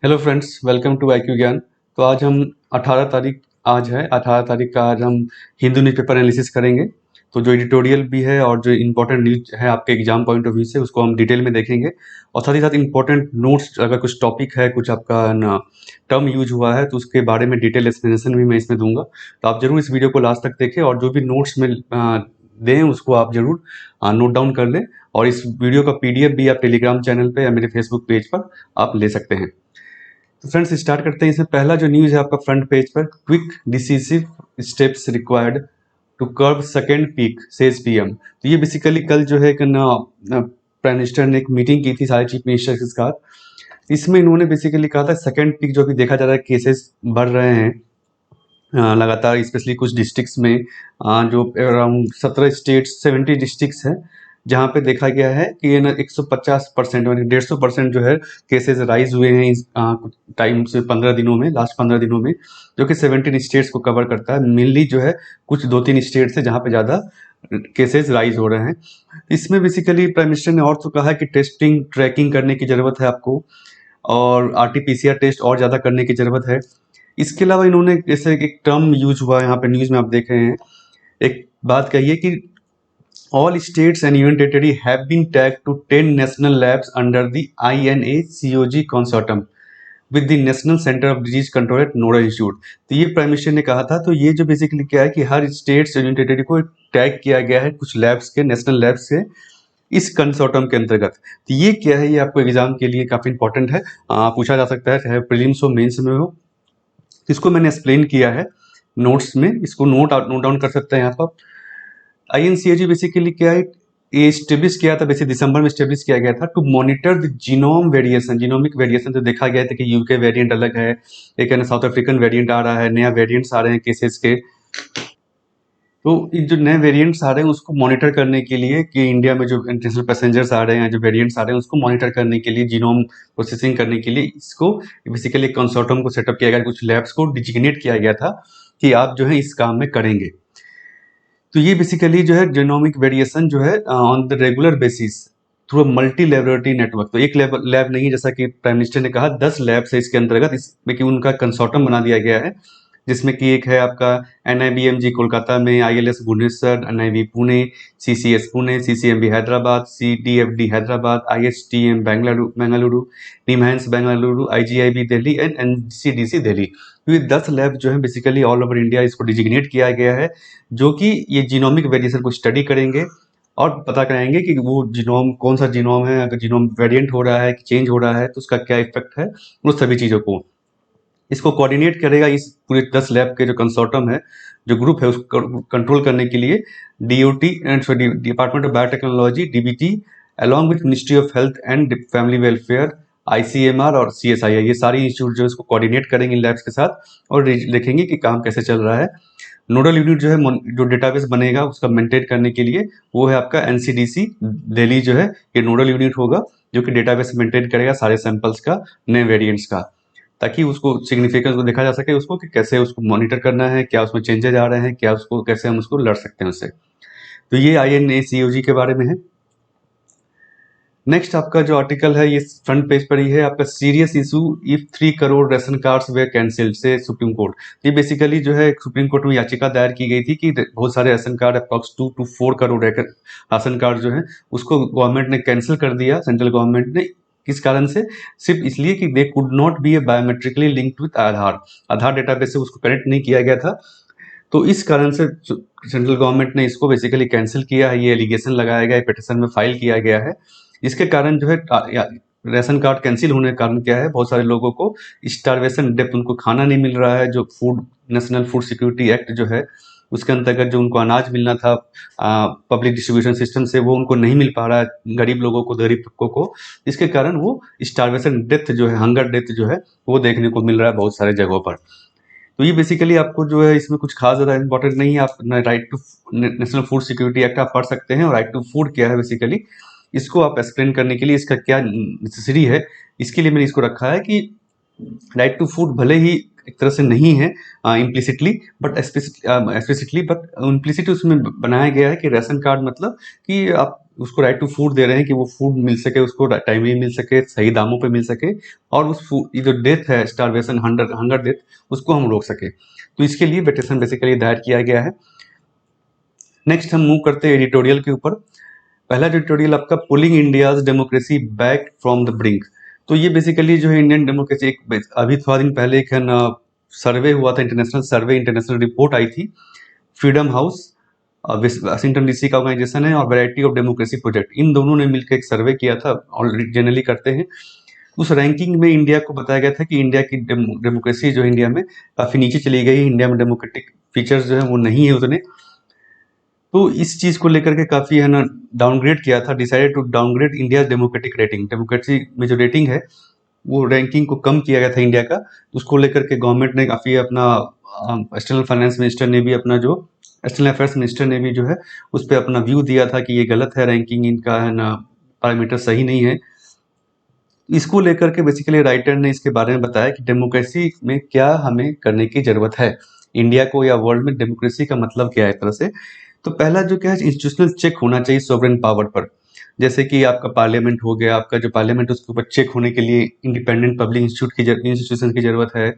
Hello friends, welcome to IQ ज्ञान। तो आज हम 18 तारीख आज है 18 तारीख का आज हम हिंदू न्यूज़पेपर एनालिसिस करेंगे। तो जो एडिटोरियल भी है और जो इम्पोर्टेंट न्यूज है आपके एग्जाम पॉइंट ऑफ व्यू से उसको हम डिटेल में देखेंगे और साथ ही साथ इम्पोर्टेंट नोट्स, अगर कुछ टॉपिक है, कुछ आपका न टर्म यूज हुआ है तो उसके बारे में डिटेल एक्सप्लेनेशन भी मैं इसमें दूंगा। तो आप जरूर इस वीडियो को लास्ट तक देखें और जो भी नोट्स में दें उसको आप जरूर नोट डाउन कर लें। और इस वीडियो का PDF भी आप टेलीग्राम चैनल पे या मेरे फेसबुक पेज पर आप ले सकते हैं। तो फ्रेंड्स स्टार्ट करते हैं। इसमें पहला जो न्यूज़ है आपका फ्रंट पेज पर, quick decisive steps required to curb second peak says PM। तो ये बेसिकली कल जो है प्राइम मिनिस्टर ने एक मीटिंग की थी सारे चीफ मिनिस्टर के साथ। इसमें इन्होंने बेसिकली कहा था सेकेंड पीक जो अभी देखा जा रहा है केसेस बढ़ रहे हैं लगातार, स्पेशली कुछ डिस्ट्रिक्ट्स में जो अराउंड 17 स्टेट्स 70 डिस्ट्रिक्ट्स हैं जहाँ पे देखा गया है कि ये ना 150% यानी 150% जो है केसेस राइज हुए हैं इस टाइम से 15 दिनों में, लास्ट 15 दिनों में, जो कि 17 स्टेट्स को कवर करता है। मेनली जो है कुछ 2-3 स्टेट्स है जहाँ पे ज़्यादा केसेस राइज हो रहे हैं। इसमें बेसिकली प्राइम मिनिस्टर ने और तो कहा है कि टेस्टिंग ट्रैकिंग करने की ज़रूरत है आपको और RT-PCR टेस्ट और ज़्यादा करने की ज़रूरत है। इसके अलावा इन्होंने जैसे एक टर्म यूज हुआ यहाँ पे न्यूज़ में आप देख रहे हैं, एक बात कही है कि all states and union territory have been tagged to 10 national labs under the INACOG consortium with the national centre of disease control at nodal institute. तो ये प्राइम मिनिस्टर ने कहा था। तो ये जो बेसिकली क्या है कि हर स्टेट्स यूनियन टेरिटरी को टैग किया गया है कुछ लैब्स के, नेशनल लैब्स के, इस कंसोर्टियम के अंतर्गत। तो ये क्या है, ये आपको एग्जाम के लिए काफी इंपॉर्टेंट है, पूछा जा सकता है चाहे प्रीलिम्स हो मेंस में हो। इसको मैंने एक्सप्लेन किया है नोट्स में, इसको नोट डाउन कर सकते हैं यहाँ पर। INCOG बेसिकली क्या है, ये स्टेब्लिश किया था, बेसिक दिसंबर में स्टेब्लिश किया गया था to monitor the genome variation, genomic variation. तो देखा गया था कि UK वेरिएंट अलग है, एक है ना साउथ अफ्रीकन वेरिएंट आ रहा है, नया वेरिएंट्स आ रहे हैं केसेस के। तो ये जो नए वेरिएंट्स आ रहे हैं उसको मॉनिटर करने के लिए कि इंडिया में जो इंटरनेशनल पैसेंजर्स आ रहे हैं, जो वेरिएंट्स आ रहे हैं उसको मॉनिटर करने के लिए, जीनोम प्रोसेसिंग करने के लिए इसको बेसिकली कंसोर्टियम को सेटअप किया गया, कुछ लैब्स को डिजिग्नेट किया गया था कि आप जो है इस काम में करेंगे। तो ये बेसिकली जो है जीनोमिक वेरिएशन जो है on the regular basis through multi laboratory network. तो एक लैब नहीं, जैसा कि प्राइम मिनिस्टर ने कहा 10 लैब्स है इसके अंतर्गत, इसमें कि उनका कंसोर्टियम बना दिया गया है, जिसमें कि एक है आपका NIBMG कोलकाता में, ILS Bhubaneswar, NIV Pune, CCS Pune, CCMB Hyderabad, CDFD Hyderabad, ISTM Bengaluru, NIMHANS Bengaluru, IGIB Delhi and NCDC Delhi. तो ये 10 लैब जो है बेसिकली ऑल ओवर इंडिया इसको डिजिग्नेट किया गया है, जो कि ये जीनोमिक वेरिएशन को स्टडी करेंगे और पता कराएंगे कि वो जीनोम कौन सा जीनोम है, अगर जीनोम वेरिएंट हो रहा है कि चेंज हो रहा है तो उसका क्या इफेक्ट है, उन सभी चीज़ों को इसको कोऑर्डिनेट करेगा। इस पूरे 10 लैब के जो कंसोर्टियम है, जो ग्रुप है, उसको कंट्रोल करने के लिए DOT and department of biotechnology DBT along with ministry of health and family welfare ICMR और CSIR, ये सारी इंस्टीट्यूट जो इसको कोऑर्डिनेट करेंगे इन लैब्स के साथ और देखेंगे कि काम कैसे चल रहा है। नोडल यूनिट जो है, जो डेटाबेस बनेगा उसका मेंटेन करने के लिए, वो है आपका NCDC दिल्ली जो है, ये नोडल यूनिट होगा जो कि डेटाबेस मेंटेन करेगा सारे सैंपल्स का, नए वेरिएंट्स का, ताकि उसको सिग्निफिकेंस को देखा जा सके, उसको कि कैसे उसको मॉनिटर करना है, क्या उसमें चेंजेज आ रहे हैं, क्या उसको कैसे हम उसको लड़ सकते हैं उससे। तो ये INACOG के बारे में है। नेक्स्ट आपका जो आर्टिकल है ये फ्रंट पेज पर ही है आपका, serious issue if 3 crore ration cards way cancelled से सुप्रीम कोर्ट। ये बेसिकली जो है सुप्रीम कोर्ट में याचिका दायर की गई थी कि बहुत सारे ration card, approx 2 to 4 crore ration card जो है उसको गवर्नमेंट ने कैंसिल कर दिया, सेंट्रल गवर्नमेंट ने। किस कारण से? सिर्फ इसलिए कि they could not be a biometrically linked with Aadhaar database से उसको कनेक्ट नहीं किया गया था। तो इस कारण से सेंट्रल गवर्नमेंट ने इसको बेसिकली कैंसिल किया है, ये एलिगेशन लगाया गया है, पिटिशन में फाइल किया गया है। इसके कारण जो है राशन कार्ड कैंसिल होने का कारण क्या है, बहुत सारे लोगों को स्टारवेशन डेप्थ, उनको खाना नहीं मिल रहा है। जो food national food security act जो है उसके अंतर्गत जो उनको अनाज मिलना था पब्लिक डिस्ट्रीब्यूशन सिस्टम से, वो उनको नहीं मिल पा रहा है, गरीब लोगों को, गरीब तबकों को। इसके कारण वो स्टारवेशन डेथ जो है, हंगर डेथ जो है, वो देखने को मिल रहा है बहुत सारे जगहों पर। तो ये बेसिकली आपको जो है इसमें कुछ खास ज़्यादा इंपॉर्टेंट नहीं है। आप right to national food security act आप पढ़ सकते हैं, और राइट टू फूड क्या है बेसिकली, इसको आप एक्सप्लेन करने के लिए इसका क्या नेसेसरी है, इसके लिए मैंने इसको रखा है कि राइट टू फूड भले ही एक तरह से नहीं है implicitly but explicitly, but implicit उसमें बनाया गया है कि राशन कार्ड मतलब कि आप उसको राइट टू फूड दे रहे हैं कि वो फूड मिल सके, उसको टाइमली मिल सके, सही दामों पे मिल सके, और उस फूड, ये जो डेथ है, स्टारवेशन, हंगर डेथ, उसको हम रोक सके। तो इसके लिए पिटीशन बेसिकली दायर किया गया है। नेक्स्ट हम मूव करते हैं एडिटोरियल के ऊपर। पहला एडिटोरियल आपका pulling India's democracy back from the brink. तो ये बेसिकली जो है इंडियन डेमोक्रेसी, एक अभी थोड़ा दिन पहले एक है ना सर्वे हुआ था, इंटरनेशनल सर्वे, इंटरनेशनल रिपोर्ट आई थी, फ्रीडम हाउस, वाशिंगटन डीसी का ऑर्गेनाइजेशन है, और वैरायटी ऑफ डेमोक्रेसी प्रोजेक्ट, इन दोनों ने मिलकर एक सर्वे किया था, और जनरली करते हैं। उस रैंकिंग में इंडिया को बताया गया था कि इंडिया की डेमोक्रेसी जो इंडिया में काफ़ी नीचे चली गई, इंडिया में डेमोक्रेटिक फीचर्स जो है वो नहीं है उतने। तो इस चीज़ को लेकर के काफ़ी है ना डाउनग्रेड किया था, decided to downgrade India democratic rating, democracy में जो रेटिंग है वो रैंकिंग को कम किया गया था इंडिया का। तो उसको लेकर के गवर्नमेंट ने काफ़ी अपना, एक्सटर्नल फाइनेंस मिनिस्टर ने भी अपना, जो एक्सटर्नल अफेयर्स मिनिस्टर ने भी जो है उस पर अपना व्यू दिया था कि ये गलत है, रैंकिंग इनका है ना पैरामीटर सही नहीं है। इसको लेकर के बेसिकली राइटर ने इसके बारे में बताया कि डेमोक्रेसी में क्या हमें करने की ज़रूरत है, इंडिया को या वर्ल्ड में डेमोक्रेसी का मतलब क्या है एक तरह से। तो पहला जो क्या है, इंस्टीट्यूशनल चेक होना चाहिए सॉवरेन पावर पर। जैसे कि आपका पार्लियामेंट हो गया, आपका जो पार्लियामेंट उसके ऊपर चेक होने के लिए इंडिपेंडेंट पब्लिक इंस्टीट्यूशन की ज़रूरत है।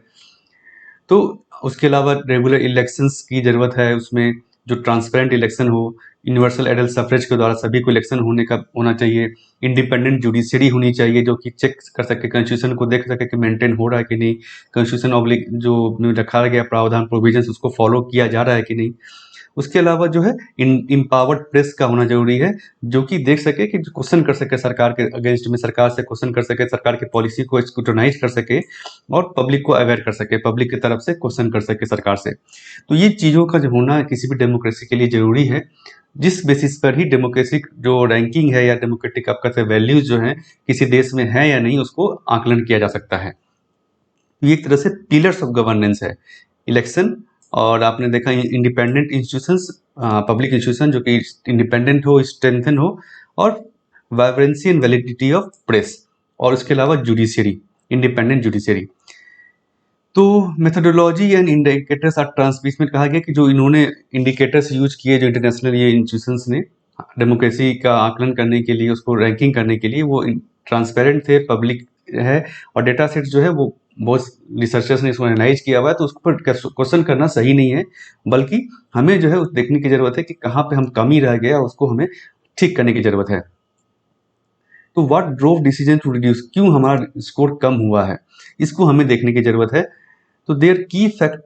तो उसके अलावा रेगुलर इलेक्शंस की ज़रूरत है, उसमें जो ट्रांसपेरेंट इलेक्शन हो, यूनिवर्सल एडल्ट सफरेज के द्वारा सभी को इलेक्शन होना चाहिए। इंडिपेंडेंट जुडिशरी होनी चाहिए जो कि चेक कर सके, कॉन्स्टिट्यूशन को देख सके कि मेंटेन हो रहा है कि नहीं, कॉन्स्टिट्यूशन ऑब्लिक जो रखा गया प्रावधान प्रोविजंस उसको फॉलो किया जा रहा है कि नहीं। उसके अलावा जो है इम्पावर्ड प्रेस का होना जरूरी है, जो कि देख सके, कि क्वेश्चन कर सके सरकार के अगेंस्ट में, सरकार से क्वेश्चन कर सके, सरकार की पॉलिसी को स्क्रूटनाइज कर सके, और पब्लिक को अवेयर कर सके, पब्लिक की तरफ से क्वेश्चन कर सके सरकार से। तो ये चीज़ों का जो होना किसी भी डेमोक्रेसी के लिए जरूरी है, जिस बेसिस पर ही डेमोक्रेसी जो रैंकिंग है या डेमोक्रेटिक आपका वैल्यूज जो है किसी देश में है या नहीं, उसको आकलन किया जा सकता है। ये एक तरह से पिलर्स ऑफ गवर्नेंस है, इलेक्शन, और आपने देखा इंडिपेंडेंट इंस्टीट्यूशंस, पब्लिक इंस्टीट्यूशन जो कि इंडिपेंडेंट हो, स्ट्रेंथन हो, और vibrancy and validity of press, और उसके अलावा जुडिशरी, इंडिपेंडेंट जुडिशरी। तो methodology and indicators are transmission में कहा गया कि जो इन्होंने इंडिकेटर्स यूज किए, जो इंटरनेशनल ये इंस्टीट्यूशंस ने डेमोक्रेसी का आकलन करने के लिए, उसको रैंकिंग करने के लिए, वो ट्रांसपेरेंट थे, पब्लिक है, और डेटा सेट जो है वो बहुत रिसर्चर्स ने इसको एनालाइज किया हुआ है। तो उस पर क्वेश्चन करना सही नहीं है, बल्कि हमें जो है देखने की जरूरत है कि कहाँ पे हम कमी रह गया, उसको हमें ठीक करने की जरूरत है। तो what drove decision to reduce, क्यों हमारा स्कोर कम हुआ है, इसको हमें देखने की जरूरत है। तो there key fact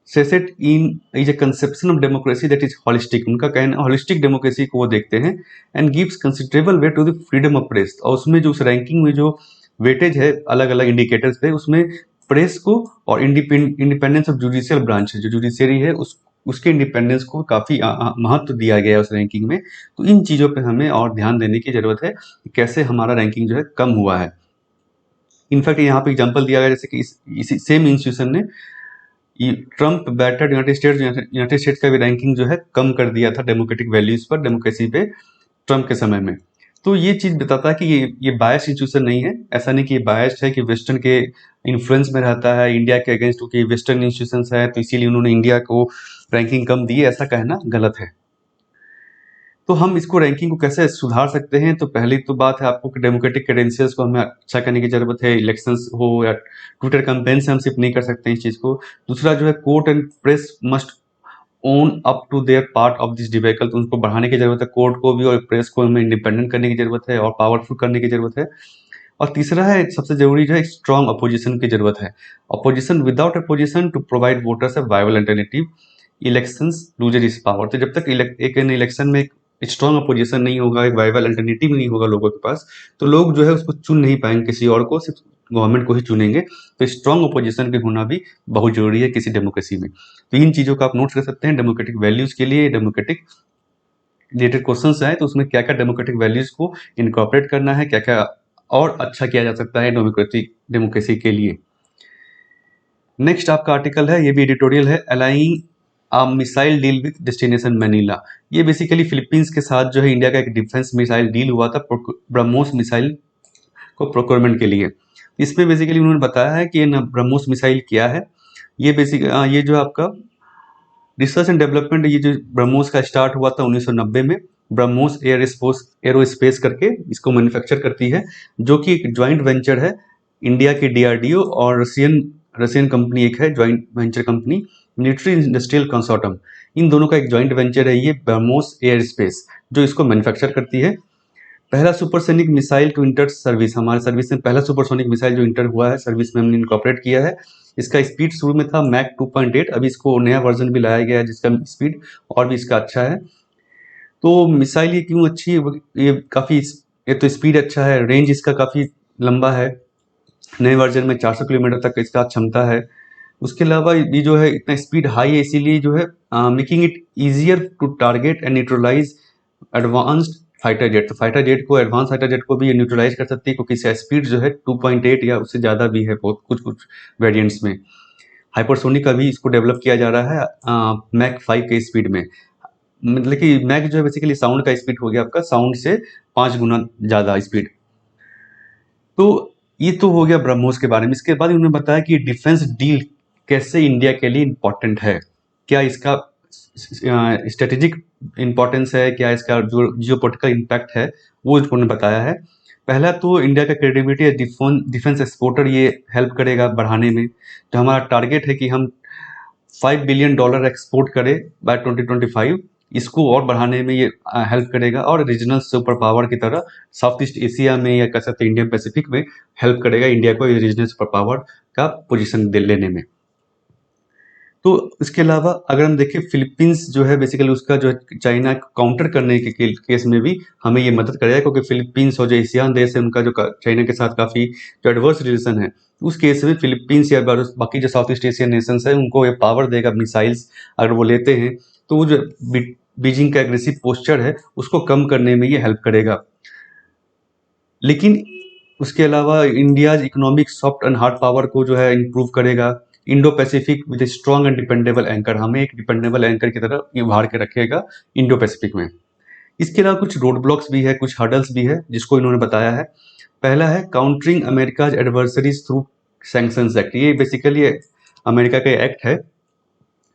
set in is a conception of democracy that is holistic, उनका कहना हॉलिस्टिक डेमोक्रेसी को वो देखते हैं, and gives considerable weight to the freedom of press. और उसमें जो उस रैंकिंग में जो वेटेज है अलग अलग इंडिकेटर्स पे, उसमें प्रेस को और इंडिपेंडेंस ऑफ जुडिशियल ब्रांच, जो जुडिशरी है उसके इंडिपेंडेंस को काफ़ी महत्व दिया गया है उस रैंकिंग में। तो इन चीज़ों पे हमें और ध्यान देने की ज़रूरत है कि कैसे हमारा रैंकिंग जो है कम हुआ है। इनफैक्ट यहाँ पे एग्जांपल दिया गया, जैसे कि इसी सेम इंस्टीट्यूशन ने ट्रम्प बैटर्ड यूनाइटेड स्टेट्स का भी रैंकिंग जो है कम कर दिया था डेमोक्रेटिक वैल्यूज पर, डेमोक्रेसी पे, ट्रम्प के समय में। तो ये चीज़ बताता है कि ये बायस इंस्टीट्यूशन नहीं है, ऐसा नहीं कि ये बायस्ड है कि वेस्टर्न के इन्फ्लुएंस में रहता है इंडिया के अगेंस्ट, क्योंकि वेस्टर्न इंस्टीट्यूशंस है तो इसीलिए उन्होंने इंडिया को रैंकिंग कम दी है, ऐसा कहना गलत है। तो हम इसको रैंकिंग को कैसे सुधार सकते हैं, तो पहली तो बात है आपको कि डेमोक्रेटिक क्रेडेंशियल्स को हमें अच्छा करने की जरूरत है, इलेक्शंस हो या ट्विटर कैंपेन से हम सिर्फ नहीं कर सकते हैं इस चीज़ को। दूसरा जो है, court and press must own up to their part of this debacle, तो उनको बढ़ाने की जरूरत है, कोर्ट को भी और प्रेस को हमें इंडिपेंडेंट करने की जरूरत है और पावरफुल करने की जरूरत है। और तीसरा है, सबसे जरूरी जो है, स्ट्रॉन्ग अपोजिशन की जरूरत है, opposition, without opposition to provide voters a viable alternative, elections loser is power. तो जब तक एक इलेक्शन में एक स्ट्रॉन्ग अपोजिशन नहीं होगा, एक वायबल अल्टरनेटिव नहीं होगा लोगों के पास, तो लोग जो है उसको चुन नहीं पाएंगे, किसी और को, सिर्फ गवर्नमेंट को ही चुनेंगे। तो स्ट्रॉन्ग अपोजिशन के होना भी बहुत जरूरी है किसी डेमोक्रेसी में। तो इन चीज़ों का आप नोट कर सकते हैं डेमोक्रेटिक वैल्यूज के लिए। डेमोक्रेटिक रिलेटेड क्वेश्चंस आए तो उसमें क्या क्या डेमोक्रेटिक वैल्यूज को इनकॉर्पोरेट करना है, क्या क्या और अच्छा किया जा सकता है डेमोक्रेसी के लिए। नेक्स्ट आपका आर्टिकल है, ये भी एडिटोरियल है, aligning a missile deal with destination Manila. ये बेसिकली फिलीपींस के साथ जो है इंडिया का एक डिफेंस मिसाइल डील हुआ था ब्रह्मोस मिसाइल को प्रोक्योरमेंट के लिए। इसमें बेसिकली उन्होंने बताया है कि ब्रह्मोस मिसाइल क्या है, ये बेसिक ये जो आपका रिसर्च एंड डेवलपमेंट, ये जो ब्रह्मोस का स्टार्ट हुआ था 1990 में। ब्रह्मोस एरोस्पेस करके इसको मैन्युफैक्चर करती है, जो कि एक ज्वाइंट वेंचर है इंडिया की डीआरडीओ और रशियन रशियन कंपनी एक है joint venture company, military industrial consortium. इन दोनों का एक ज्वाइंट वेंचर है ये ब्रह्मोस एयर स्पेस, जो इसको मैन्युफैक्चर करती है। पहला supersonic missile to inter service, हमारे सर्विस में पहला सुपरसोनिक मिसाइल जो इंटर हुआ है सर्विस में, हमने इनकॉर्पोरेट किया है। इसका स्पीड शुरू में था मैक 2.8, अभी इसको नया वर्जन भी लाया गया है जिसका स्पीड और भी इसका अच्छा है। तो मिसाइल ये क्यों अच्छी है, ये काफ़ी, ये तो स्पीड अच्छा है, रेंज इसका काफ़ी लंबा है, नए वर्जन में 400 किलोमीटर तक इसका क्षमता है। उसके अलावा ये जो है इतना स्पीड हाई है, इसीलिए जो है making it easier to target and neutralise advanced fighter jet. तो फाइटर जेट को, एडवांस फाइटर जेट को भी ये न्यूट्रलाइज कर सकती है, क्योंकि इसका स्पीड जो है 2.8 या उससे ज़्यादा भी है बहुत कुछ कुछ वेरिएंट्स में। हाइपरसोनिक का भी इसको डेवलप किया जा रहा है मैक 5 के स्पीड में। मतलब कि मैक जो है बेसिकली साउंड का स्पीड हो गया आपका, साउंड से 5 गुना ज़्यादा स्पीड। तो ये तो हो गया ब्रह्मोस के बारे में। इसके बाद उन्होंने बताया कि डिफेंस डील कैसे इंडिया के लिए इम्पोर्टेंट है, क्या इसका स्ट्रेटेजिक इम्पोर्टेंस है, क्या इसका जो जियोपॉलिटिकल इम्पैक्ट है, वो उन्होंने बताया है। पहला तो इंडिया का क्रेडिबिलिटी डिफेंस एक्सपोर्टर ये हेल्प करेगा बढ़ाने में। तो हमारा टारगेट है कि हम $5 बिलियन एक्सपोर्ट करें बाय 2025, इसको और बढ़ाने में ये हेल्प करेगा, और रीजनल सुपर पावर की तरह साउथ ईस्ट एशिया में या कह सकते हैं इंडियन पैसिफिक में हेल्प करेगा इंडिया को रीजनल सुपर पावर का पोजीशन लेने में। तो इसके अलावा अगर हम देखें, फिलीपींस जो है बेसिकली उसका जो है चाइना काउंटर करने के केस में भी हमें ये मदद करेगा, क्योंकि फिलीपींस और जो एशियान देश है उनका जो चाइना के साथ काफ़ी जो एडवर्स रिलेशन है, उस केस में फिलीपींस या बाकी जो साउथ ईस्ट एशियन नेशंस है उनको ये पावर देगा, मिसाइल्स अगर वो लेते हैं तो वो जो बीजिंग का एग्रेसिव पोस्चर है उसको कम करने में ये हेल्प करेगा। लेकिन उसके अलावा India economic soft and hard power को जो है इम्प्रूव करेगा। Indo Pacific with a strong and dependable anchor, हमें एक डिपेंडेबल एंकर की तरह उभार के रखेगा इंडो पैसिफिक में। इसके अलावा कुछ रोड ब्लॉक्स भी है, कुछ हर्डल्स भी है जिसको इन्होंने बताया है। पहला है countering America's adversaries through sanctions act. ये बेसिकली अमेरिका का एक्ट है।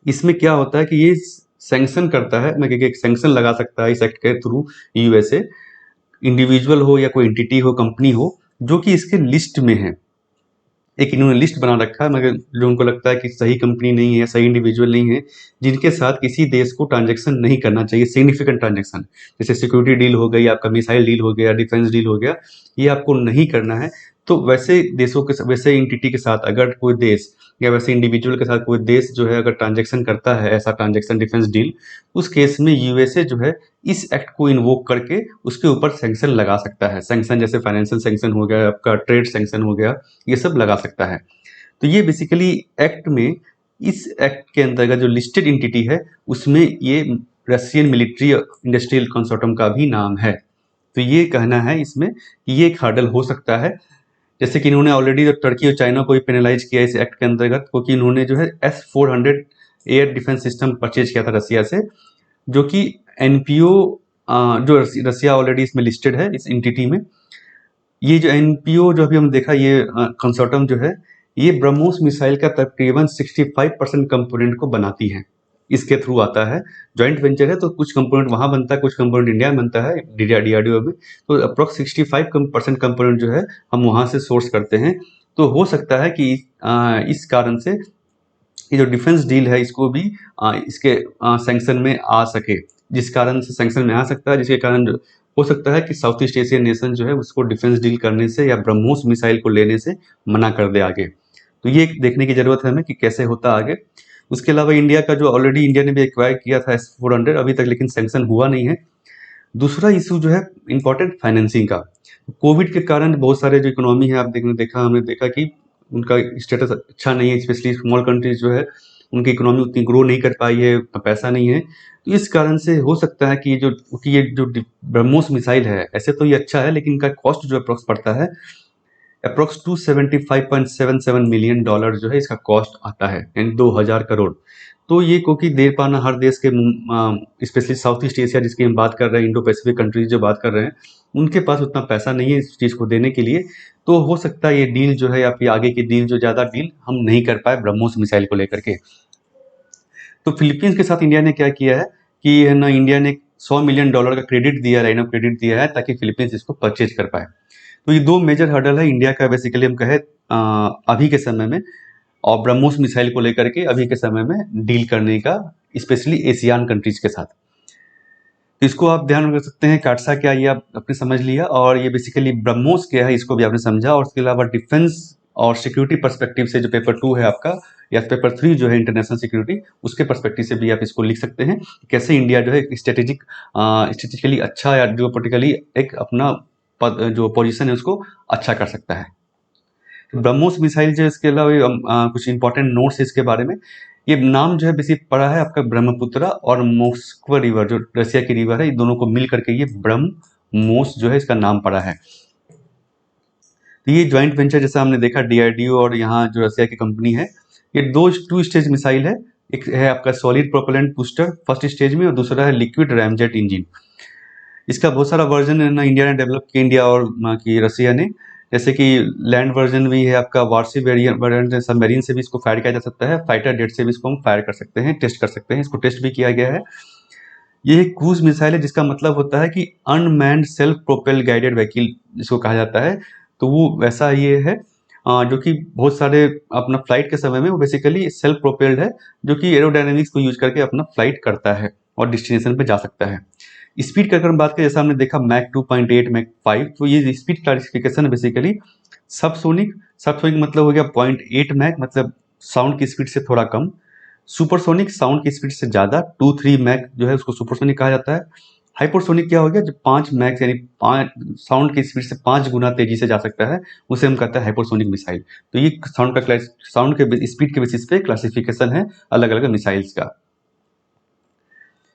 इसमें क्या होता है कि ये सैंक्शन करता है, मतलब एक सैंक्शन लगा सकता है इस एक्ट के थ्रू यूएसए, इंडिविजुअल हो या कोई एंटिटी हो, कंपनी हो, जो कि इसके लिस्ट में है। एक इन्होंने लिस्ट बना रखा है, मगर जो उनको लगता है कि सही कंपनी नहीं है, सही इंडिविजुअल नहीं है, जिनके साथ किसी देश को ट्रांजैक्शन नहीं करना चाहिए, सिग्निफिकेंट ट्रांजैक्शन, जैसे सिक्योरिटी डील हो गई, आपका मिसाइल डील हो गया, डिफेंस डील हो गया, ये आपको नहीं करना है। तो वैसे देशों के, वैसे एंटिटी के साथ अगर कोई देश या वैसे इंडिविजुअल के साथ कोई देश जो है अगर ट्रांजैक्शन करता है ऐसा ट्रांजैक्शन डिफेंस डील, उस केस में यूएसए जो है इस एक्ट को इन्वोक करके उसके ऊपर सैंक्शन लगा सकता है। सैंक्शन जैसे फाइनेंशियल सैंक्शन हो गया, आपका ट्रेड सैंक्शन हो गया, ये सब लगा सकता है। तो ये बेसिकली एक्ट में, इस एक्ट के अंतर्गत जो लिस्टेड एंटिटी है उसमें ये रशियन मिलिट्री इंडस्ट्रियल कंसोर्टियम का भी नाम है। तो ये कहना है इसमें कि ये एक हर्डल हो सकता है। जैसे कि इन्होंने ऑलरेडी टर्की और चाइना को भी पेनलाइज किया इस एक्ट के अंतर्गत, क्योंकि इन्होंने जो है S-400 air defence system purchase किया था रसिया से, जो कि एनपीओ, जो रसिया ऑलरेडी इसमें लिस्टेड है इस एंटिटी में। ये जो एनपीओ जो अभी हम देखा, ये कंसोर्टियम जो है, ये ब्रह्मोस मिसाइल का तकरीबन 65% कंपोनेंट को बनाती है, इसके थ्रू आता है। जॉइंट वेंचर है तो कुछ कंपोनेंट वहाँ बनता है, कुछ कंपोनेंट इंडिया में बनता है डीआरडीओ में। तो अप्रोक्स 65% कंपोनेंट जो है हम वहाँ से सोर्स करते हैं। तो हो सकता है कि इस कारण से ये जो डिफेंस डील है इसको भी इसके सैंक्शन में आ सके, जिस कारण से सैंक्शन में आ सकता है, जिसके कारण हो सकता है कि साउथ ईस्ट एशियन नेशन जो है उसको डिफेंस डील करने से या ब्रह्मोस मिसाइल को लेने से मना कर दे आगे। तो ये देखने की जरूरत है हमें कि कैसे होता आगे। उसके अलावा इंडिया का जो ऑलरेडी इंडिया ने भी एक्वायर किया था S-400 अभी तक, लेकिन सैंक्शन हुआ नहीं है। दूसरा इशू जो है इम्पोर्टेंट फाइनेंसिंग का। कोविड के कारण बहुत सारे जो इकोनॉमी है, आप हमने देखा कि उनका स्टेटस अच्छा नहीं है, स्पेशली स्मॉल कंट्रीज जो है उनकी इकोनॉमी उतनी ग्रो नहीं कर पाई है, उतना पैसा नहीं है। तो इस कारण से हो सकता है कि ये जो ब्रह्मोस मिसाइल है, ऐसे तो ये अच्छा है लेकिन इनका कॉस्ट जो अप्रोक्स पड़ता है अप्रोक्स $275.77 मिलियन जो है इसका कॉस्ट आता है, यानी 2000 करोड़। तो ये क्योंकि दे पाना हर देश के स्पेशली साउथ ईस्ट एशिया जिसकी हम बात कर रहे हैं, इंडो पैसिफिक कंट्रीज जो बात कर रहे हैं, उनके पास उतना पैसा नहीं है इस चीज़ को देने के लिए। तो हो सकता है ये डील जो है या फिर आगे की डील जो ज़्यादा डील हम नहीं कर पाए ब्रह्मोस मिसाइल को लेकर के। तो फिलीपींस के साथ इंडिया ने क्या किया है कि है ना, इंडिया ने $100 मिलियन का क्रेडिट दिया, लाइन ऑफ क्रेडिट दिया है ताकि फिलीपींस इसको परचेज कर पाए। तो ये दो मेजर हर्डल है इंडिया का बेसिकली हम कहे अभी के समय में, और ब्रह्मोस मिसाइल को लेकर के अभी के समय में डील करने का, स्पेशली एशियान कंट्रीज के साथ। तो इसको आप ध्यान रख सकते हैं, काटसा क्या ये आप अपने समझ लिया, और ये बेसिकली ब्रह्मोस क्या है इसको भी आपने समझा, और उसके अलावा डिफेंस और सिक्योरिटी पर्सपेक्टिव से जो पेपर 2 है आपका, या पेपर 3 जो है इंटरनेशनल सिक्योरिटी, उसके पर्सपेक्टिव से भी आप इसको लिख सकते हैं, कैसे इंडिया जो है स्ट्रेटेजिकली अच्छा या जियोपॉलिटिकली एक अपना जो पोजीशन है उसको अच्छा कर सकता है। ब्रह्मोस मिसाइल जो इसके अलावा कुछ इंपॉर्टेंट नोट्स है इसके बारे में। ये नाम जो है बेसिक पड़ा है आपका ब्रह्मपुत्रा और मोस्कवा रिवर जो रशिया की रिवर है, इन दोनों को मिल करके ये ब्रह्मोस जो है इसका नाम पड़ा है। तो ये ज्वाइंट वेंचर जैसा हमने देखा डीआरडीओ और यहाँ जो रशिया की कंपनी है, ये टू स्टेज मिसाइल है। एक है आपका solid propellant booster first stage में, और दूसरा है लिक्विड रैमजेट इंजन। इसका बहुत सारा वर्जन है ना इंडिया ने डेवलप किया, इंडिया और की रशिया ने। जैसे कि लैंड वर्जन भी है आपका, वारसी वेरिएंट सबमरीन से भी इसको फायर किया जा सकता है, फाइटर जेट से भी इसको हम फायर कर सकते हैं, टेस्ट कर सकते हैं, इसको टेस्ट भी किया गया है। ये एक क्रूज मिसाइल है जिसका मतलब होता है कि unmanned self propel guided vehicle जिसको कहा जाता है। तो वो वैसा ये है जो कि बहुत सारे अपना फ्लाइट के समय में वो बेसिकली सेल्फ प्रोपेल्ड है, जो कि एरोडायनेमिक्स को यूज करके अपना फ्लाइट करता है और डेस्टिनेशन पे जा सकता है। स्पीड की अगर हम बात करें, जैसा हमने देखा मैक 2.8 मैक 5, तो ये स्पीड क्लासिफिकेशन है बेसिकली सबसोनिक। सबसोनिक मतलब हो गया 0.8 मैक, मतलब साउंड की स्पीड से थोड़ा कम। सुपरसोनिक साउंड की स्पीड से ज़्यादा 2-3 मैक जो है उसको सुपरसोनिक कहा जाता है। हाइपरसोनिक क्या हो गया, जब 5 मैक यानी 5 साउंड की स्पीड से 5 गुना तेजी से जा सकता है, उसे हम कहते हैं हाइपरसोनिक मिसाइल। तो ये साउंड के स्पीड के बेसिस पे क्लासिफिकेशन है अलग अलग मिसाइल्स का।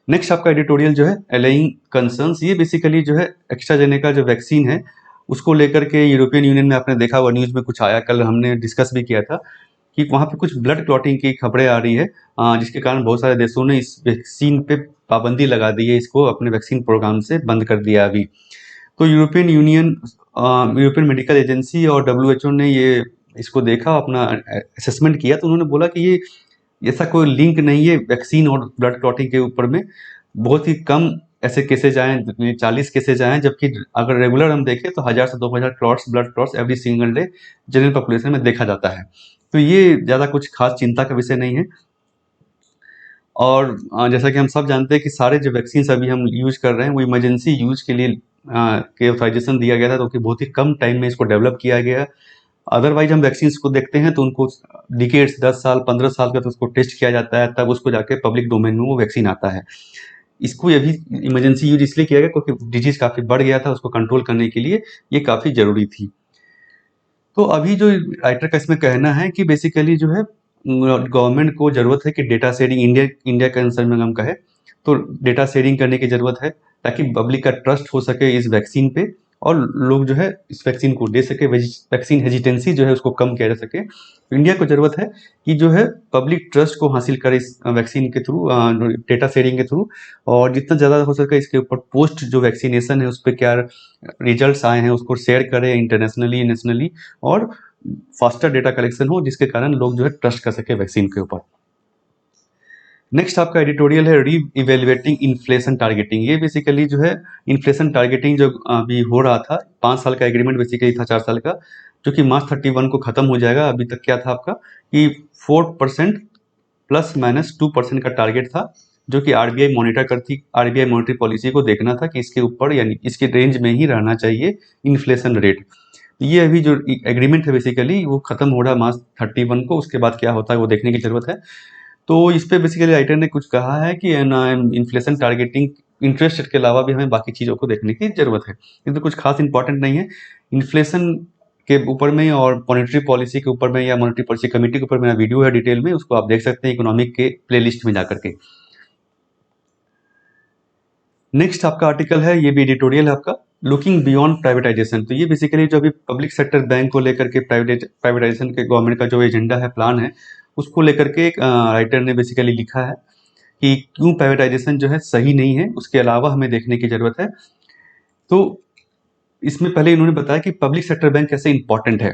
नेक्स्ट आपका एडिटोरियल जो है एलाइंग कंसर्न्स, ये बेसिकली जो है एक्स्ट्राजेनेका जो वैक्सीन है उसको लेकर के यूरोपियन यूनियन में आपने देखा हुआ न्यूज़ में कुछ आया, कल हमने डिस्कस भी किया था कि वहाँ पे कुछ ब्लड क्लॉटिंग की खबरें आ रही है, जिसके कारण बहुत सारे देशों ने इस वैक्सीन पे पाबंदी लगा दी है, इसको अपने वैक्सीन प्रोग्राम से बंद कर दिया अभी। तो European union, European medical agency और WHO ने ये इसको देखा, अपना असेसमेंट किया, तो उन्होंने बोला कि ये ऐसा कोई लिंक नहीं है वैक्सीन और ब्लड क्लॉटिंग के ऊपर में। बहुत ही कम ऐसे केसेज आए हैं, 40 केसेज आए हैं, जबकि अगर रेगुलर हम देखें तो 1000 से 2000 clots, blood clots every single day general population में देखा जाता है। तो ये ज़्यादा कुछ खास चिंता का विषय नहीं है। और जैसा कि हम सब जानते हैं कि सारे जो वैक्सीन अभी हम यूज कर रहे हैं वो इमरजेंसी यूज के लिए के ऑथराइजेशन दिया गया था, तो कि बहुत ही कम टाइम में इसको डेवलप किया गया। अदरवाइज हम वैक्सीन को देखते हैं तो उनको डिकेड्स 10 साल 15 साल का तो उसको टेस्ट किया जाता है, तब उसको जाके पब्लिक डोमेन में वो वैक्सीन आता है। इसको ये भी इमरजेंसी यूज इसलिए किया गया क्योंकि डिजीज काफ़ी बढ़ गया था, उसको कंट्रोल करने के लिए ये काफ़ी ज़रूरी थी। तो अभी जो राइटर का इसमें कहना है कि बेसिकली जो है गवर्नमेंट को ज़रूरत है कि डेटा शेयरिंग, इंडिया के अंसर में हम कहे तो डेटा शेयरिंग करने की ज़रूरत है, ताकि पब्लिक का ट्रस्ट हो सके इस वैक्सीन पे, और लोग जो है इस वैक्सीन को ले सके, वैक्सीन हेजिटेंसी जो है उसको कम किया जा सके। तो इंडिया को ज़रूरत है कि जो है पब्लिक ट्रस्ट को हासिल करे इस वैक्सीन के थ्रू, डेटा शेयरिंग के थ्रू, और जितना ज़्यादा हो सके इसके ऊपर पोस्ट जो वैक्सीनेशन है उस पर क्या रिजल्ट्स आए हैं उसको शेयर करें इंटरनेशनली नेशनली, और फास्टर डेटा कलेक्शन हो जिसके कारण लोग जो है ट्रस्ट कर सके वैक्सीन के ऊपर। नेक्स्ट आपका एडिटोरियल है री इवेल्युएटिंग इन्फ्लेशन टारगेटिंग। ये बेसिकली जो है इन्फ्लेशन टारगेटिंग जो अभी हो रहा था, 5 साल का एग्रीमेंट बेसिकली था, 4 साल का, जो कि मार्च 31 को खत्म हो जाएगा। अभी तक क्या था आपका कि 4% प्लस माइनस 2% का टारगेट था, जो कि आरबीआई मॉनिटर करती, आरबीआई मॉनिटरी पॉलिसी को देखना था कि इसके ऊपर यानी इसके रेंज में ही रहना चाहिए इन्फ्लेशन रेट। ये अभी जो एग्रीमेंट है बेसिकली वो खत्म हो रहा है मार्च 31 को, उसके बाद क्या होता है वो देखने की जरूरत है। तो इस पे बेसिकली राइटर ने कुछ कहा है कि इन्फ्लेशन टारगेटिंग इंटरेस्ट रेट के अलावा भी हमें बाकी चीज़ों को देखने की जरूरत है, किंतु कुछ खास इंपॉर्टेंट नहीं है। इन्फ्लेशन के ऊपर में और मॉनेटरी पॉलिसी के ऊपर में या मॉनेटरी पॉलिसी कमेटी के ऊपर मेरा वीडियो है डिटेल में, उसको आप देख सकते हैं इकोनॉमिक के प्लेलिस्ट में जाकर के। नेक्स्ट आपका आर्टिकल है, ये भी एडिटोरियल है आपका, लुकिंग बियॉन्ड प्राइवेटाइजेशन। तो ये बेसिकली जो अभी पब्लिक सेक्टर बैंक को लेकर के प्राइवेटाइजेशन के गवर्नमेंट का जो एजेंडा है, प्लान है, उसको लेकर के एक राइटर ने बेसिकली लिखा है कि क्यों प्राइवेटाइजेशन जो है सही नहीं है, उसके अलावा हमें देखने की ज़रूरत है। तो इसमें पहले इन्होंने बताया कि पब्लिक सेक्टर बैंक कैसे इंपॉर्टेंट है,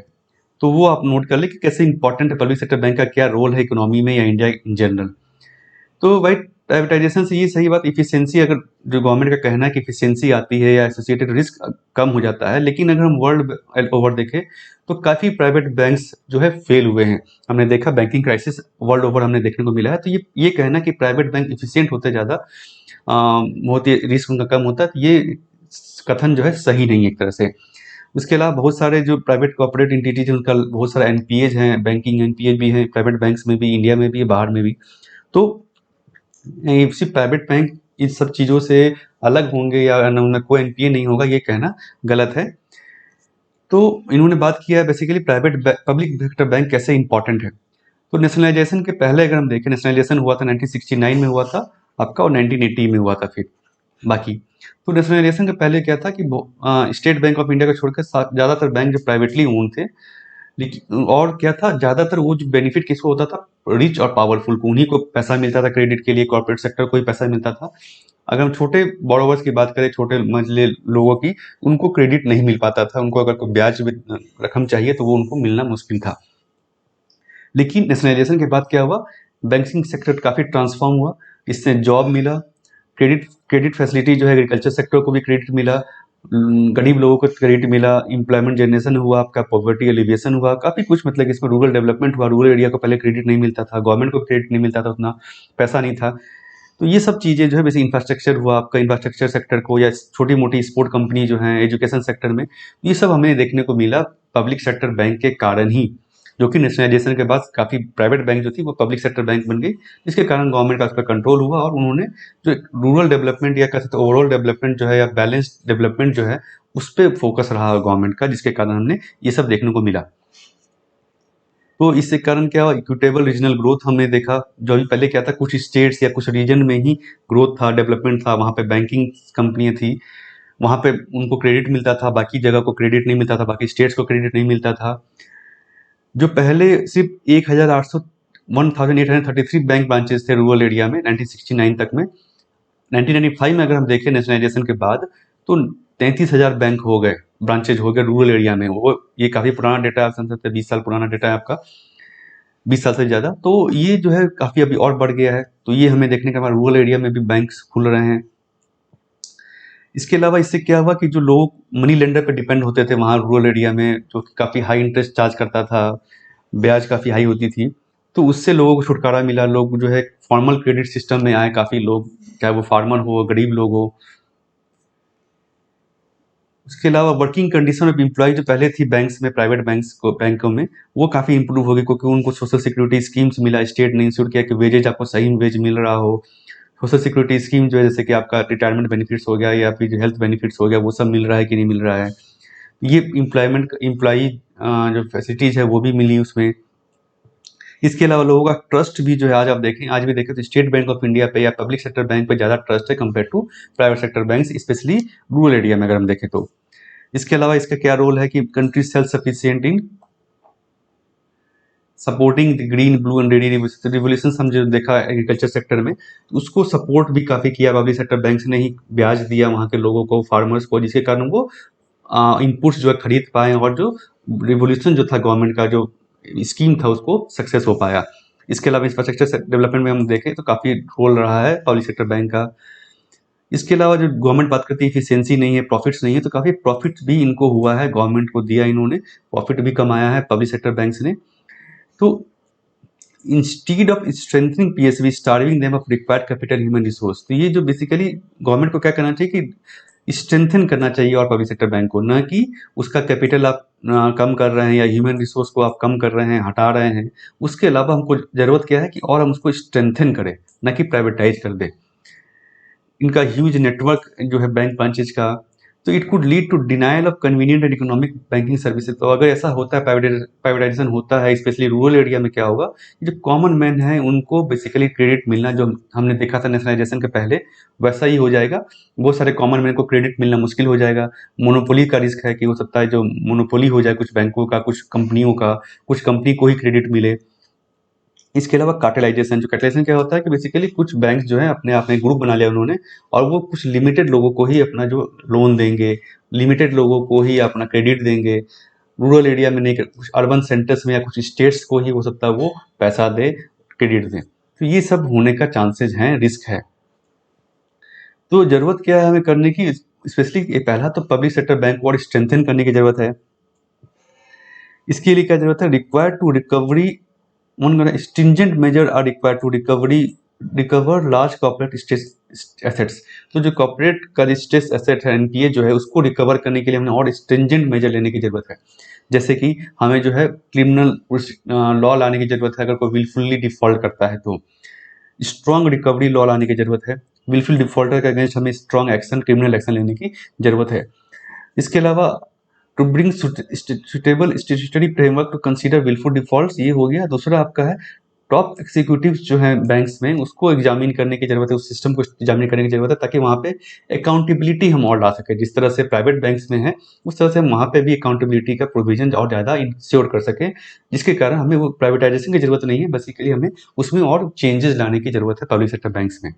तो वो आप नोट कर लें कि कैसे इंपॉर्टेंट है पब्लिक सेक्टर बैंक का, क्या रोल है इकोनॉमी में या इंडिया इन जनरल। तो भाई प्राइवेटाइजेशन से ये सही बात, इफिशियंसी, अगर जो गवर्नमेंट का कहना है कि इफिशियंसी आती है या एसोसिएटेड रिस्क कम हो जाता है, लेकिन अगर हम वर्ल्ड ओवर देखें तो काफ़ी प्राइवेट बैंक्स जो है फेल हुए हैं। हमने देखा बैंकिंग क्राइसिस वर्ल्ड ओवर हमने देखने को मिला है। तो ये कहना कि प्राइवेट बैंक इफिशियंट होते ज़्यादा, बहुत ही रिस्क उनका कम होता है, तो ये कथन जो है सही नहीं है एक तरह से। उसके अलावा बहुत सारे जो प्राइवेट कॉर्पोरेट एंटिटीज हैं उनका बहुत सारा एनपीएज हैं, बैंकिंग एनपीएज भी हैं प्राइवेट बैंक्स में भी, इंडिया में भी, बाहर में भी। तो सिर्फ प्राइवेट बैंक इन सब चीज़ों से अलग होंगे या उनमें कोई एनपीए नहीं होगा, ये कहना गलत है। तो इन्होंने बात किया basically private public sector bank कैसे इंपॉर्टेंट है। तो नेशनलाइजेशन के पहले अगर हम देखें, नेशनलाइजेशन हुआ था 1969 में हुआ था आपका, और 1980 में हुआ था फिर बाकी। तो नेशनलाइजेशन के पहले क्या था कि स्टेट बैंक ऑफ इंडिया को छोड़कर ज़्यादातर बैंक जो प्राइवेटली ओन थे, लेकिन और क्या था, ज़्यादातर वो जो बेनिफिट किसको होता था, रिच और पावरफुल को, उन्हीं को पैसा मिलता था क्रेडिट के लिए, कॉर्पोरेट सेक्टर को ही पैसा मिलता था। अगर हम छोटे बोरोवर्स की बात करें, छोटे मंझले लोगों की, उनको क्रेडिट नहीं मिल पाता था, उनको अगर कोई ब्याज रकम चाहिए तो वो उनको मिलना मुश्किल था। लेकिन नेशनलाइजेशन के बाद क्या हुआ, बैंकिंग सेक्टर काफ़ी ट्रांसफॉर्म हुआ, इससे जॉब मिला, क्रेडिट फैसिलिटी जो है एग्रीकल्चर सेक्टर को भी क्रेडिट मिला, गरीब लोगों को क्रेडिट मिला, एम्प्लॉयमेंट जनरेशन हुआ, आपका पॉवर्टी एलिविएशन हुआ, काफ़ी कुछ, मतलब कि इसमें रूरल डेवलपमेंट हुआ। रूरल एरिया को पहले क्रेडिट नहीं मिलता था, गवर्नमेंट को क्रेडिट नहीं मिलता था, उतना पैसा नहीं था। तो ये सब चीज़ें जो है वैसे इंफ्रास्ट्रक्चर हुआ आपका, इंफ्रास्ट्रक्चर सेक्टर को, या छोटी मोटी स्पोर्ट कंपनी जो है एजुकेशन सेक्टर में, ये सब हमें देखने को मिला पब्लिक सेक्टर बैंक के कारण ही, जो कि नेशनलाइजेशन के बाद काफ़ी प्राइवेट बैंक जो थी वो पब्लिक सेक्टर बैंक बन गई, जिसके कारण गवर्नमेंट का उस पर कंट्रोल हुआ, और उन्होंने जो रूरल डेवलपमेंट या कह सकते ओवरऑल डेवलपमेंट जो है या बैलेंस डेवलपमेंट जो है उस पर फोकस रहा गवर्नमेंट का, जिसके कारण हमने ये सब देखने को मिला। तो इससे कारण क्या हुआ, इक्विटेबल रीजनल ग्रोथ हमने देखा। जो अभी पहले क्या था, कुछ स्टेट्स या कुछ रीजन में ही ग्रोथ था, डेवलपमेंट था, वहाँ पे बैंकिंग कंपनियाँ थी, वहाँ पे उनको क्रेडिट मिलता था, बाकी जगह को क्रेडिट नहीं मिलता था, बाकी स्टेट्स को क्रेडिट नहीं मिलता था। जो पहले सिर्फ 1833 बैंक ब्रांचेस थे रूरल एरिया में 1969 तक में, 1995 में अगर हम देखें नेशनलाइजेशन के बाद, तो 33,000 बैंक हो गए, ब्रांचेज हो गए रूरल एरिया में। वो ये काफ़ी पुराना डेटा है, आप समझ सकते हैं, 20 साल पुराना डेटा है आपका, 20 साल से ज़्यादा। तो ये जो है काफ़ी अभी और बढ़ गया है। तो ये हमें देखने का, हमारे रूरल एरिया में भी बैंक्स खुल रहे हैं। इसके अलावा इससे क्या हुआ कि जो लोग मनी लेंडर पे डिपेंड होते थे वहाँ रूरल एरिया में, जो काफ़ी हाई इंटरेस्ट चार्ज करता था, ब्याज काफ़ी हाई होती थी, तो उससे लोगों को छुटकारा मिला। लोग जो है फॉर्मल क्रेडिट सिस्टम में आए, काफ़ी लोग, चाहे वो फार्मर हो, गरीब लोग हो। उसके अलावा वर्किंग कंडीशन ऑफ एम्प्लॉय जो पहले थी बैंक्स में, प्राइवेट बैंकों में, वो काफ़ी इंप्रूव हो गई, क्योंकि उनको सोशल सिक्योरिटी स्कीम्स मिला, स्टेट ने इंश्योर किया कि वेजेज आपको सही वेज मिल रहा हो। सोशल सिक्योरिटी स्कीम जो है, जैसे कि आपका रिटायरमेंट बेनिफिट्स हो गया या फिर हेल्थ बेनिफिट्स हो गया, वो सब मिल रहा है कि नहीं मिल रहा है। ये एम्प्लॉई जो फैसिलिटीज़ है वो भी मिली उसमें। इसके अलावा लोगों का ट्रस्ट भी जो है, आज भी देखें तो स्टेट बैंक ऑफ इंडिया पे या पब्लिक सेक्टर बैंक पे ज़्यादा ट्रस्ट है compare to private sector bank, specially rural area में अगर हम देखें तो। इसके अलावा इसका क्या रोल है कि country self sufficient in supporting the green blue and ready revolution. हम जो देखा एग्रीकल्चर सेक्टर में, उसको सपोर्ट भी काफ़ी किया पब्लिक सेक्टर बैंक ने ही, ब्याज दिया वहाँ के लोगों को, फार्मर्स को, जिसके कारण वो इनपुट्स जो है खरीद पाए, और जो रिवोल्यूशन जो था गवर्नमेंट का जो स्कीम था उसको सक्सेस हो पाया। इसके अलावा इंफ्रास्ट्रक्चर डेवलपमेंट में हम देखें तो काफ़ी रोल रहा है पब्लिक सेक्टर बैंक का। इसके अलावा जो गवर्नमेंट बात करती है इफिशियंसी नहीं है, प्रॉफिट्स नहीं है, तो काफ़ी प्रॉफिट भी इनको हुआ है, गवर्नमेंट को दिया इन्होंने, प्रॉफिट भी कमाया है पब्लिक सेक्टर बैंक्स ने। तो instead of strengthening PSB, starving them of required capital human resource. तो ये जो बेसिकली गवर्नमेंट को क्या करना चाहिए कि स्ट्रेंथन करना चाहिए और पब्लिक सेक्टर बैंक को, न कि उसका कैपिटल आप कम कर रहे हैं या ह्यूमन रिसोर्स को आप कम कर रहे हैं, हटा रहे हैं। उसके अलावा हमको ज़रूरत क्या है कि और हम उसको स्ट्रेंथन करें, न कि प्राइवेटाइज कर दें। इनका ह्यूज नेटवर्क जो है बैंक ब्रांचेज का, तो it could lead to denial of convenient and economic banking services. तो अगर ऐसा होता है, प्राइवेटाइजेशन होता है, स्पेशली रूरल एरिया में, क्या होगा, जो कॉमन मैन है उनको बेसिकली क्रेडिट मिलना, जो हमने देखा था नेशनलाइजेशन के पहले, वैसा ही हो जाएगा। बहुत सारे कॉमन मैन को क्रेडिट मिलना मुश्किल हो जाएगा। मोनोपोली का रिस्क है कि हो सकता है जो मोनोपोली हो जाए कुछ बैंकों का, कुछ कंपनियों का, कुछ कंपनी को ही क्रेडिट मिले। इसके अलावा कार्टेलाइजेशन, जो कार्टेलाइजेशन क्या होता है कि बेसिकली कुछ बैंक जो है अपने आप में ग्रुप बना लिया उन्होंने, और वो कुछ लिमिटेड लोगों को ही अपना जो लोन देंगे, लिमिटेड लोगों को ही अपना क्रेडिट देंगे, रूरल एरिया में नहीं, कुछ अर्बन सेंटर्स में या कुछ स्टेट्स को ही हो सकता है वो पैसा दे, क्रेडिट दें। तो ये सब होने का चांसेज हैं, रिस्क है। तो जरूरत क्या है हमें करने की, स्पेशली पहला तो पब्लिक सेक्टर बैंक और स्ट्रेंथन करने की जरूरत है। इसके लिए क्या जरूरत है, required to recovery stringent measure are required to recover large corporate stress assets. तो जो कॉर्पोरेट का स्ट्रेस एसेट है एनपीए जो है उसको रिकवर करने के लिए हमें और स्ट्रिंजेंट मेजर लेने की जरूरत है। जैसे कि हमें जो है क्रिमिनल लॉ लाने की जरूरत है, अगर कोई विलफुल्ली डिफॉल्ट करता है तो स्ट्रॉन्ग रिकवरी लॉ लाने की जरूरत है। विलफुल डिफॉल्टर के अगेंस्ट हमें स्ट्रॉन्ग एक्शन, क्रिमिनल एक्शन लेने की जरूरत है। इसके अलावा to bring suitable statutory framework to consider wilful defaults, ये हो गया। दूसरा आपका है टॉप एग्जीक्यूटिव्स जो हैं बैंक्स में, उसको एग्जामिन करने की जरूरत है, उस सिस्टम को एग्जामिन करने की जरूरत है, ताकि वहाँ पे अकाउंटेबिलिटी हम और ला सके। जिस तरह से प्राइवेट बैंक्स में है उस तरह से हम वहाँ पे भी अकाउंटेबिलिटी का प्रोविजन और ज़्यादा इंश्योर कर सके, जिसके कारण हमें वो प्राइवेटाइजेशन की जरूरत नहीं है, बेसिकली हमें उसमें और चेंजेस लाने की जरूरत है पब्लिक सेक्टर बैंक्स में।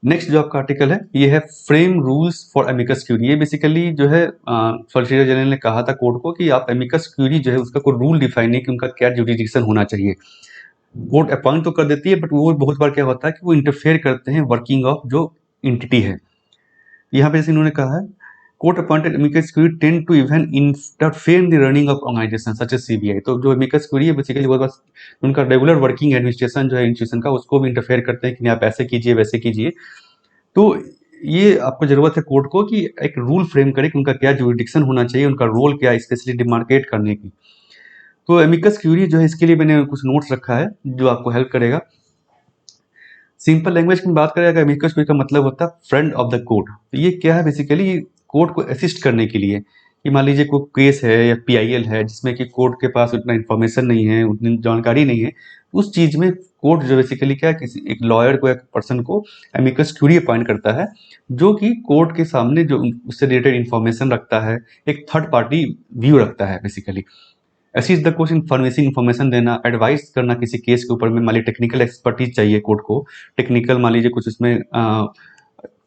नेक्स्ट जो आपका आर्टिकल है ये है frame rules for amicus curiae. ये बेसिकली जो है सॉलिसिटर जनरल ने कहा था कोर्ट को कि आप एमिकस क्यूरी जो है उसका कोई रूल डिफाइन नहीं कि उनका क्या जुडिक्शन होना चाहिए। कोर्ट अपॉइंट तो कर देती है, बट वो बहुत बार क्या होता है कि वो इंटरफेयर करते हैं वर्किंग ऑफ जो इंटिटी है। यहाँ पे जैसे इन्होंने कहा है court appointed amicus curiae tend to even interfere in the running of organisation such as CBI. तो जो एमिकस क्यूरी है बेसिकली बहुत बार उनका रेगुलर वर्किंग एडमिनिस्ट्रेशन जो है इंस्टीट्यूशन का, उसको भी इंटरफेयर करते हैं कि आप ऐसे कीजिए वैसे कीजिए। तो ये आपको जरूरत है कोर्ट को कि एक रूल फ्रेम करे कि उनका क्या जुरिडिक्शन होना चाहिए, उनका रोल क्या है स्पेशली डिमार्केट करने की। तो एमिकस क्यूरी जो है इसके लिए मैंने कुछ नोट्स रखा है जो आपको हेल्प करेगा। सिंपल लैंग्वेज की बात करें, अगर एमिकस क्यूरी का मतलब होता है फ्रेंड ऑफ द कोर्ट। तो ये क्या है, बेसिकली कोर्ट को असिस्ट करने के लिए कि मान लीजिए कोई केस है या पीआईएल है जिसमें कि कोर्ट के पास उतना इन्फॉर्मेशन नहीं है, उतनी जानकारी नहीं है, उस चीज में कोर्ट जो बेसिकली क्या है, किसी एक लॉयर को, एक पर्सन को एमिकस क्यूरी अपॉइंट करता है, जो कि कोर्ट के सामने जो उससे रिलेटेड इन्फॉर्मेशन रखता है, एक थर्ड पार्टी व्यू रखता है basically. Assist the court in furnishing information देना, एडवाइस करना किसी केस के ऊपर में, मान लीजिए टेक्निकल एक्सपर्टीज चाहिए कोर्ट को, टेक्निकल मान लीजिए कुछ उसमें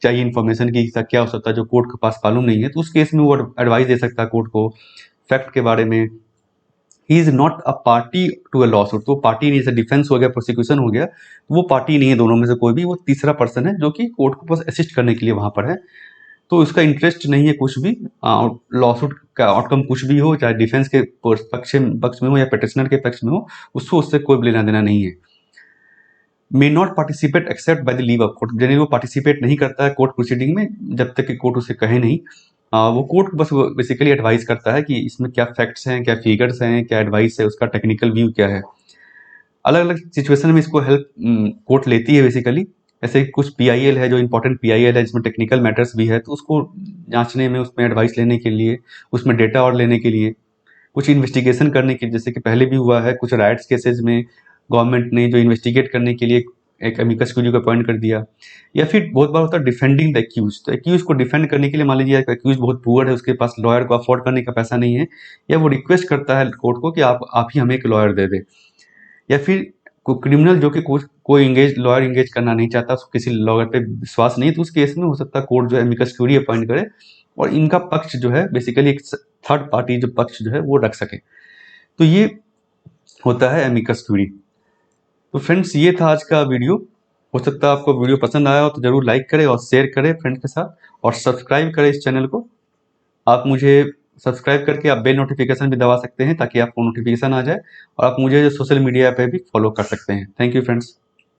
चाहिए इन्फॉर्मेशन की क्या हो सकता है जो कोर्ट के पास मालूम नहीं है, तो उस केस में वो एडवाइस दे सकता है कोर्ट को फैक्ट के बारे में। He is not a party to a lawsuit, तो पार्टी नहीं, जैसे डिफेंस हो गया, प्रोसिक्यूशन हो गया, वो पार्टी नहीं है दोनों में से कोई भी, वो तीसरा पर्सन है जो कि कोर्ट को बस असिस्ट करने के लिए वहां पर है। तो उसका इंटरेस्ट नहीं है कुछ भी, लॉसूट का आउटकम कुछ भी हो, चाहे डिफेंस के पक्ष में हो या पिटिशनर के पक्ष में हो, उसको उससे कोई लेना देना नहीं है। May not participate except by the leave of court, यानी वो पार्टिसिपेट नहीं करता है कोर्ट प्रोसीडिंग में जब तक कि कोर्ट उसे कहे नहीं। वो कोर्ट बस बेसिकली एडवाइस करता है कि इसमें क्या फैक्ट्स हैं, क्या फिगर्स हैं, क्या एडवाइस है, उसका टेक्निकल व्यू क्या है। अलग अलग सिचुएशन में इसको हेल्प कोर्ट लेती है बेसिकली। ऐसे कुछ पीआईएल है जो इंपॉर्टेंट पीआईएल है जिसमें टेक्निकल मैटर्स भी है, तो उसको जांचने में, उसमें एडवाइस लेने के लिए, उसमें डेटा और लेने के लिए, कुछ इन्वेस्टिगेशन करने की, जैसे कि पहले भी हुआ है कुछ राइट्स केसेस में गवर्नमेंट ने जो इन्वेस्टिगेट करने के लिए एक एमिकस क्यूरी को अपॉइंट कर दिया। या फिर बहुत बार होता है डिफेंडिंग द एक्यूज, तो एक्यूज को डिफेंड करने के लिए मान लीजिए एक्यूज बहुत पुअर है, उसके पास लॉयर को अफोर्ड करने का पैसा नहीं है, या वो रिक्वेस्ट करता है कोर्ट को कि आप ही हमें एक लॉयर दे दे। या फिर क्रिमिनल जो कि कोई लॉयर इंगेज करना नहीं चाहता, उसको किसी लॉयर पे विश्वास नहीं, तो उस केस में हो सकता है कोर्ट जो है एमिकस क्यूरी अपॉइंट करे और इनका पक्ष जो है बेसिकली एक थर्ड पार्टी जो पक्ष जो है वो रख सके। तो ये होता है एमिकस क्यूरी। तो फ्रेंड्स ये था आज का वीडियो। हो सकता है आपको वीडियो पसंद आया हो तो जरूर लाइक करें और शेयर करें फ्रेंड्स के साथ, और सब्सक्राइब करें इस चैनल को। आप मुझे सब्सक्राइब करके आप बेल नोटिफिकेशन भी दबा सकते हैं ताकि आपको नोटिफिकेशन आ जाए, और आप मुझे सोशल मीडिया पे भी फॉलो कर सकते हैं। Thank you friends.